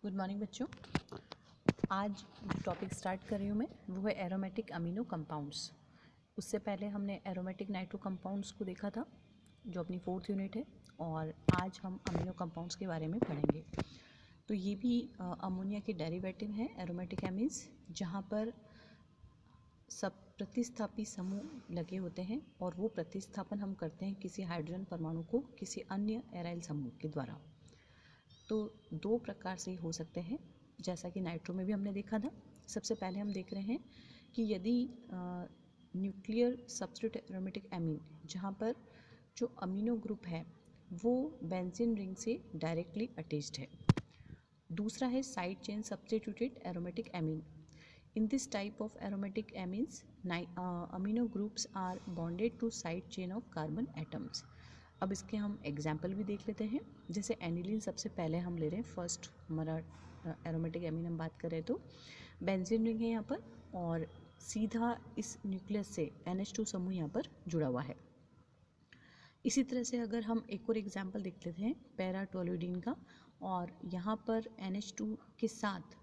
Good morning बच्चों। आज जो टॉपिक स्टार्ट कर रही हूँ मैं वो है एरोमेटिक अमीनो कंपाउंड्स। उससे पहले हमने एरोमेटिक नाइट्रो कंपाउंड्स को देखा था जो अपनी 4th यूनिट है, और आज हम अमीनो कंपाउंड्स के बारे में पढ़ेंगे। तो ये भी अमोनिया के डेरिवेटिव हैं एरोमेटिक एमीन्स, जहाँ पर सब प्रतिस्थापी समूह लगे होते हैं और वो प्रतिस्थापन हम करते हैं किसी हाइड्रोजन परमाणु को किसी अन्य एराइल समूह के द्वारा। तो दो प्रकार से हो सकते हैं, जैसा कि नाइट्रो में भी हमने देखा था। सबसे पहले हम देख रहे हैं कि यदि न्यूक्लियर सब्स्टिट्यूट एरोमेटिक एमीन, जहाँ पर जो अमीनो ग्रुप है वो बेंजीन रिंग से डायरेक्टली अटैच्ड है। दूसरा है side chain substituted aromatic amine. In this type of aromatic amines amino groups are bonded to side chain of carbon atoms. अब इसके हम एग्जाम्पल भी देख लेते हैं। जैसे एनिलीन सबसे पहले हम ले रहे हैं, फर्स्ट हमारा एरोमेटिक एमीन हम बात कर रहे हैं तो बेंजीन रिंग है यहाँ पर, और सीधा इस न्यूक्लियस से NH2 समूह यहाँ पर जुड़ा हुआ है। इसी तरह से अगर हम एक और एग्जाम्पल देख लेते हैं पैरा टोल्यूडीन का, और यहाँ पर NH2 के साथ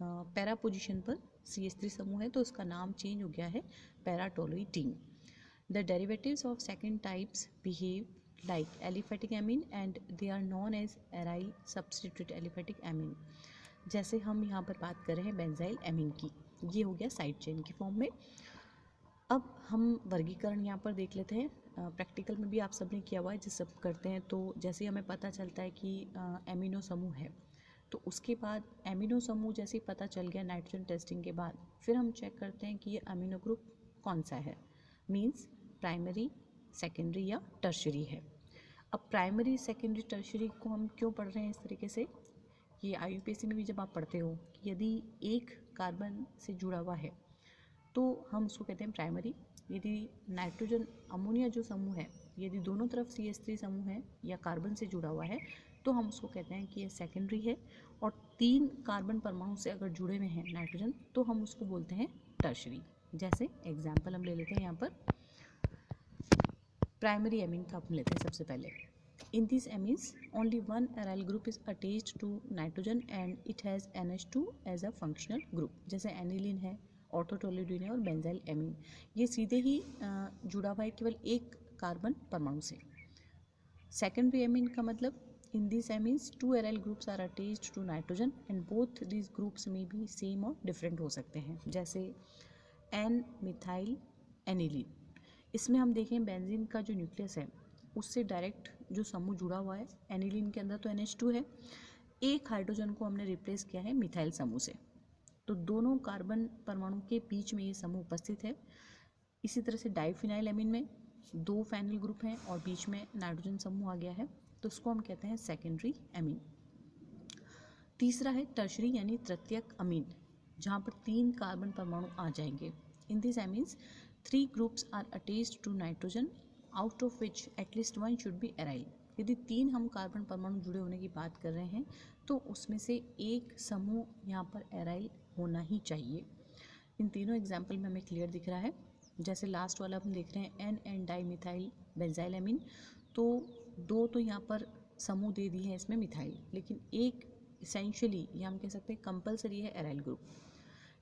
पैरा पोजीशन पर CH3 समूह है, तो उसका नाम चेंज हो गया है para टोल्यूडीन। The derivatives of second types behave like aliphatic amine and they are known as aryl substituted aliphatic amine। जैसे हम यहाँ पर बात कर रहे हैं बेंजाइल एमीन की, ये हो गया साइड चेन की फॉर्म में। अब हम वर्गीकरण यहाँ पर देख लेते हैं। प्रैक्टिकल में भी आप सबने किया हुआ है, जिस सब करते हैं तो जैसे हमें पता चलता है कि एमिनो समूह है, तो उसके बाद एमिनो समूह जैसे ही पता चल गया नाइट्रोजन टेस्टिंग के बाद, फिर हम चेक करते हैं कि ये अमीनो ग्रुप कौन सा है, मीन्स प्राइमरी, सेकेंडरी या टर्शरी है। अब प्राइमरी, सेकेंडरी, टर्शरी को हम क्यों पढ़ रहे हैं इस तरीके से, ये IUPAC में भी जब आप पढ़ते हो कि यदि एक कार्बन से जुड़ा हुआ है तो हम उसको कहते हैं प्राइमरी। यदि नाइट्रोजन अमोनिया जो समूह है, यदि दोनों तरफ CH3 समूह है या कार्बन से जुड़ा हुआ है तो हम उसको कहते हैं कि ये सेकेंडरी है। और 3 कार्बन परमाणु से अगर जुड़े हुए हैं नाइट्रोजन तो हम उसको बोलते हैं टर्शरी। जैसे एग्जाम्पल हम ले लेते हैं यहाँ पर प्राइमरी एमीन का हम लेते हैं सबसे पहले। In this amines only one aryl group is attached to nitrogen and it has NH2 as a functional group. जैसे एनिलीन है, ऑर्थोटोल्यूडीन है और बेंजाइल एमीन, ये सीधे ही जुड़ा हुआ है केवल एक कार्बन परमाणु से। सेकेंडरी एमीन का मतलब in this amines 2 aryl groups are attached to nitrogen and both this groups में भी सेम और डिफरेंट हो सकते हैं। जैसे एन मिथाइल एनिलीन, इसमें हम देखें बेंजीन का जो न्यूक्लियस है उससे डायरेक्ट जो समूह जुड़ा हुआ है, एनिलीन के अंदर तो NH2 है, एक हाइड्रोजन को हमने रिप्लेस किया है मिथाइल समूह से, तो दोनों कार्बन परमाणु के बीच में ये समूह उपस्थित है। इसी तरह से डाइफिनाइल एमीन में 2 फाइनल ग्रुप हैं और बीच में नाइट्रोजन समूह आ गया है, तो उसको हम कहते हैं सेकेंडरी एमीन। तीसरा है टर्शरी यानी तृतीयक अमीन, जहाँ पर 3 कार्बन परमाणु आ जाएंगे। In this amines 3 groups are attached to nitrogen out of which at least 1 should be aryl. यदि 3 हम कार्बन परमाणु जुड़े होने की बात कर रहे हैं तो उसमें से एक समूह यहाँ पर एराइल होना ही चाहिए। इन तीनों एग्जाम्पल में हमें क्लियर दिख रहा है। जैसे लास्ट वाला हम देख रहे हैं N di methyl benzyl amine, तो 2 तो यहाँ पर समूह दे दिए हैं इसमें मिथाइल, लेकिन एक इसेंशियली ये हम कह सकते हैं कंपलसरी है एराइल ग्रुप।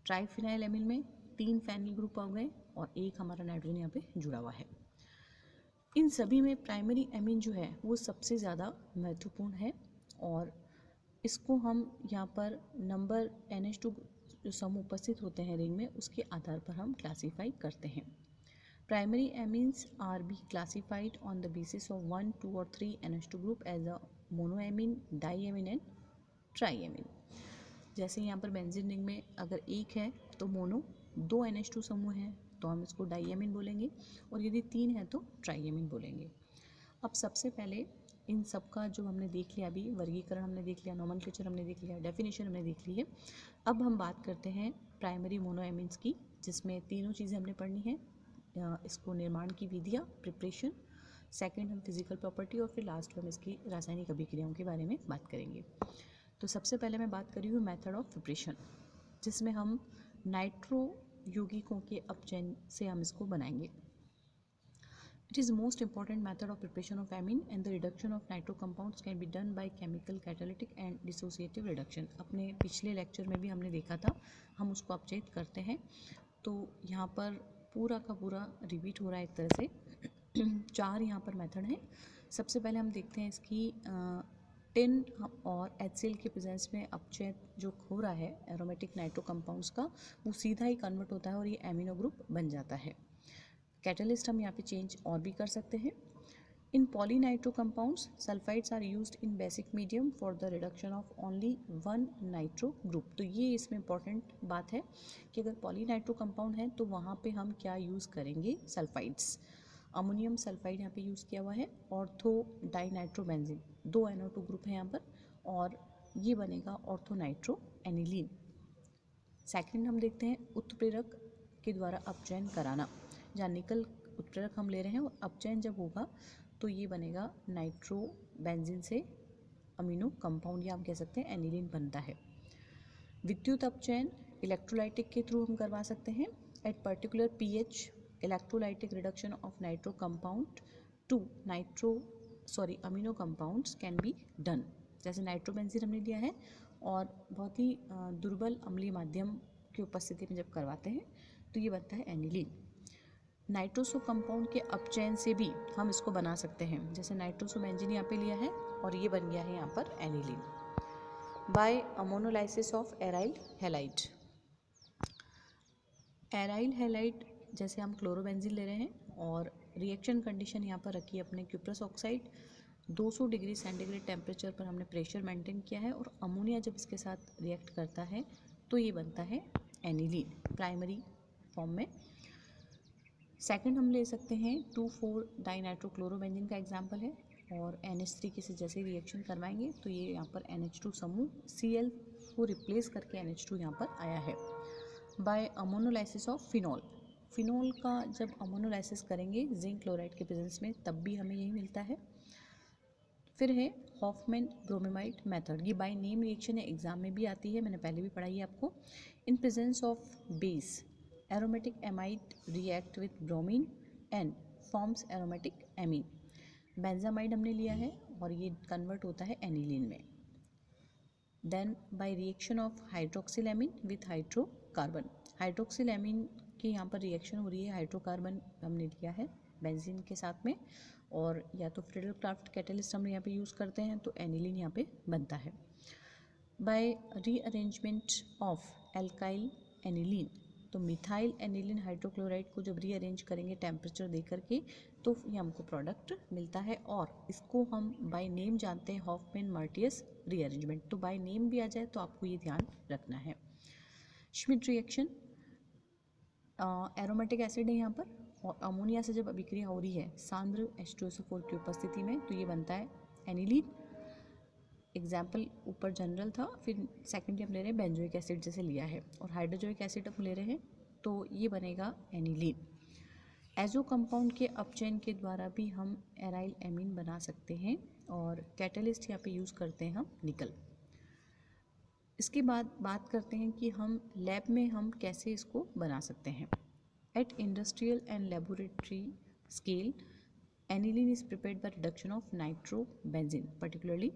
ट्राइफिनाइल एमीन में 3 फाइनल ग्रुप आ गए और एक हमारा नाइट्रोजन यहाँ पे जुड़ा हुआ है। इन सभी में प्राइमरी एमीन जो है वो सबसे ज़्यादा महत्वपूर्ण है, और इसको हम यहाँ पर नंबर NH2 जो समूह उपस्थित होते हैं रिंग में उसके आधार पर हम क्लासीफाई करते हैं। Primary amines are be classified on the basis of 1, 2 और 3 NH2 group as a monoamine, diamine and triamine. जैसे यहाँ पर बेंजीन रिंग में अगर एक है तो मोनो, 2 NH2 समूह हैं तो हम इसको डाईएमीन बोलेंगे, और यदि 3 है तो ट्राईएमीन बोलेंगे। अब सबसे पहले इन सब का जो हमने देख लिया, अभी वर्गीकरण हमने देख लिया, नोमेनक्लेचर हमने देख लिया, डेफिनेशन हमने देख ली है। अब हम बात करते हैं प्राइमरी मोनोएमीन्स की, जिसमें तीनों चीज़ें हमने पढ़नी है। इसको निर्माण की विधियाँ, प्रिपरेशन, सेकंड हम फिजिकल प्रॉपर्टी, और फिर लास्ट में हम इसकी रासायनिक अभिक्रियाओं के बारे में बात करेंगे। तो सबसे पहले मैं बात कर रही हूँ मेथड ऑफ प्रिपरेशन, जिसमें हम नाइट्रो यौगिकों के अपचयन से हम इसको बनाएंगे। It is most important method of preparation of amine and the reduction of nitro compounds can be done by chemical catalytic and dissociative reduction. अपने पिछले लेक्चर में भी हमने देखा था, हम उसको अपचयित करते हैं, तो यहाँ पर पूरा का पूरा रिपीट हो रहा है एक तरह से। 4 यहाँ पर मेथड हैं। सबसे पहले हम देखते हैं इसकी टिन और HCl के प्रेजेंस में अपचयन जो हो रहा है एरोमेटिक नाइट्रो कंपाउंड्स का, वो सीधा ही कन्वर्ट होता है और ये एमिनो ग्रुप बन जाता है। कैटलिस्ट हम यहाँ पे चेंज और भी कर सकते हैं। In polynitro compounds sulphides are used in basic medium for the reduction of only 1 nitro group. तो ये इसमें इंपॉर्टेंट बात है कि अगर पॉलीनाइट्रो कंपाउंड है तो वहाँ पे हम क्या यूज़ करेंगे, सल्फाइड्स। अमोनियम सल्फाइड यहाँ पे यूज़ किया हुआ है, ऑर्थो डाइनाइट्रोबेंजीन, 2 NO2 ग्रुप है यहाँ पर, और ये बनेगा ऑर्थो नाइट्रो एनिलीन। सेकेंड हम देखते हैं उत्प्रेरक के द्वारा अपचयन कराना, जहाँ निकल उत्प्रेरक हम ले रहे हैं और अपचयन जब होगा तो ये बनेगा नाइट्रो बेंजीन से अमीनो कंपाउंड, या हम कह सकते हैं एनिलीन बनता है। विद्युत अपचयन इलेक्ट्रोलाइटिक के थ्रू हम करवा सकते हैं। At particular pH electrolytic reduction of nitro compound to amino compounds can be done. जैसे नाइट्रोबेंजीन हमने लिया है और बहुत ही दुर्बल अम्लीय माध्यम की उपस्थिति में जब करवाते हैं तो ये बनता है एनिलीन। नाइट्रोसो कंपाउंड के अपचयन से भी हम इसको बना सकते हैं, जैसे नाइट्रोसोबेंजीन यहाँ पे लिया है और ये बन गया है यहाँ पर aniline by ammonolysis of aryl halide. Aryl halide जैसे हम क्लोरोबेंजीन ले रहे हैं और रिएक्शन कंडीशन यहाँ पर रखी है अपने cuprous oxide, 200 degree centigrade temperature पर हमने प्रेशर मेंटेन किया है और अमोनिया जब इसके साथ रिएक्ट करता है तो ये बनता है एनिलीन प्राइमरी फॉर्म में। सेकंड हम ले सकते हैं 2,4 डाइनाइट्रोक्लोरोबेंजीन का एग्जांपल है, और NH3 के से जैसे रिएक्शन करवाएंगे तो ये यहाँ पर NH2 समूह Cl को रिप्लेस करके NH2 यहाँ पर आया है। By ammonolysis of phenol, phenol का जब अमोनोलाइसिस करेंगे जिंक क्लोराइड के प्रेजेंस में तब भी हमें यही मिलता है। फिर है हॉफमैन ब्रोमेमाइड मेथड, ये बाय नेम रिएक्शन है, एग्जाम में भी आती है, मैंने पहले भी पढ़ाई है आपको। इन presence of base aromatic amide react with bromine and forms aromatic amine। Benzamide हमने लिया है और ये कन्वर्ट होता है एनिलीन में। Then by reaction of hydroxyl amine with hydrocarbon, hydroxyl amine की यहाँ पर रिएक्शन हो रही है, हाइड्रोकार्बन हमने लिया है बेंजीन के साथ में, और या तो फ्रिडल क्राफ्ट कैटलिस्ट हम यहाँ पे यूज़ करते हैं तो एनिलीन यहाँ पे बनता है। By rearrangement of alkyl aniline, तो मिथाइल एनिलीन हाइड्रोक्लोराइड को जब रीअरेंज करेंगे टेम्परेचर दे करके तो ये हमको प्रोडक्ट मिलता है, और इसको हम बाय नेम जानते हैं हॉफमैन मार्टियस रीअरेंजमेंट। तो बाय नेम भी आ जाए तो आपको ये ध्यान रखना है। श्मिट रिएक्शन, एरोमेटिक एसिड है यहाँ पर और अमोनिया से जब अभिक्रिया हो रही है सांद्र H2SO4 की उपस्थिति में तो ये बनता है एनिलीन। एग्जाम्पल ऊपर जनरल था, फिर सेकेंडली हम ले रहे हैं बेंजोइक एसिड जैसे लिया है, और हाइड्रोजोइक एसिड हम ले रहे हैं तो ये बनेगा एनिलीन। एजो कंपाउंड के अपचयन के द्वारा भी हम एराइल एमीन बना सकते हैं, और कैटलिस्ट यहाँ पे यूज़ करते हैं हम निकल। इसके बाद बात करते हैं कि हम लैब में हम कैसे इसको बना सकते हैं। At industrial and laboratory scale aniline is prepared by reduction of nitrobenzene particularly,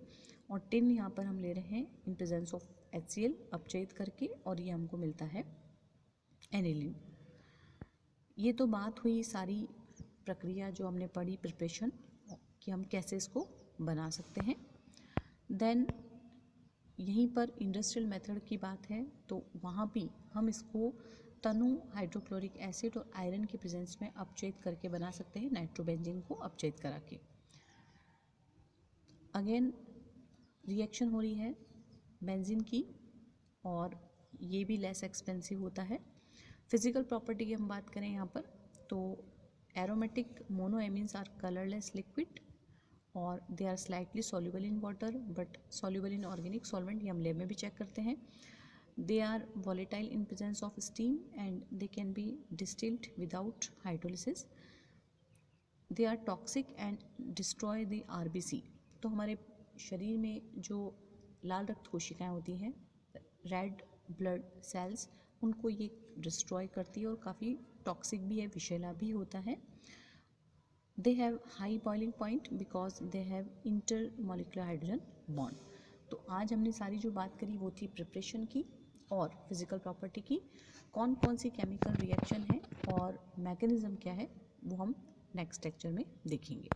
और टिन यहाँ पर हम ले रहे हैं इन प्रेजेंस ऑफ HCl अपचयित करके, और ये हमको मिलता है एनिलीन। ये तो बात हुई सारी प्रक्रिया जो हमने पढ़ी प्रिपरेशन कि हम कैसे इसको बना सकते हैं। देन यहीं पर इंडस्ट्रियल मेथड की बात है तो वहाँ भी हम इसको तनु हाइड्रोक्लोरिक एसिड और आयरन के प्रेजेंस में अपचयित करके बना सकते हैं, नाइट्रोबेंजीन को अपचयित करा के। अगेन रिएक्शन हो रही है बेंजीन की, और ये भी लेस एक्सपेंसिव होता है। फिजिकल प्रॉपर्टी की हम बात करें यहाँ पर तो aromatic monoamines are colourless liquid और they are slightly soluble in water but soluble in organic solvent, ये हम लैब में भी चेक करते हैं। They are volatile in presence of steam and they can be distilled without hydrolysis. They are toxic and destroy the RBC, तो हमारे शरीर में जो लाल रक्त कोशिकाएं होती हैं, रेड ब्लड सेल्स, उनको ये डिस्ट्रॉय करती है और काफ़ी टॉक्सिक भी है, विषैला भी होता है। They have high boiling point because they have intermolecular hydrogen bond. तो आज हमने सारी जो बात करी वो थी प्रिपरेशन की और फिजिकल प्रॉपर्टी की। कौन कौन सी केमिकल रिएक्शन है और मैकेनिज्म क्या है वो हम नेक्स्ट लेक्चर में देखेंगे।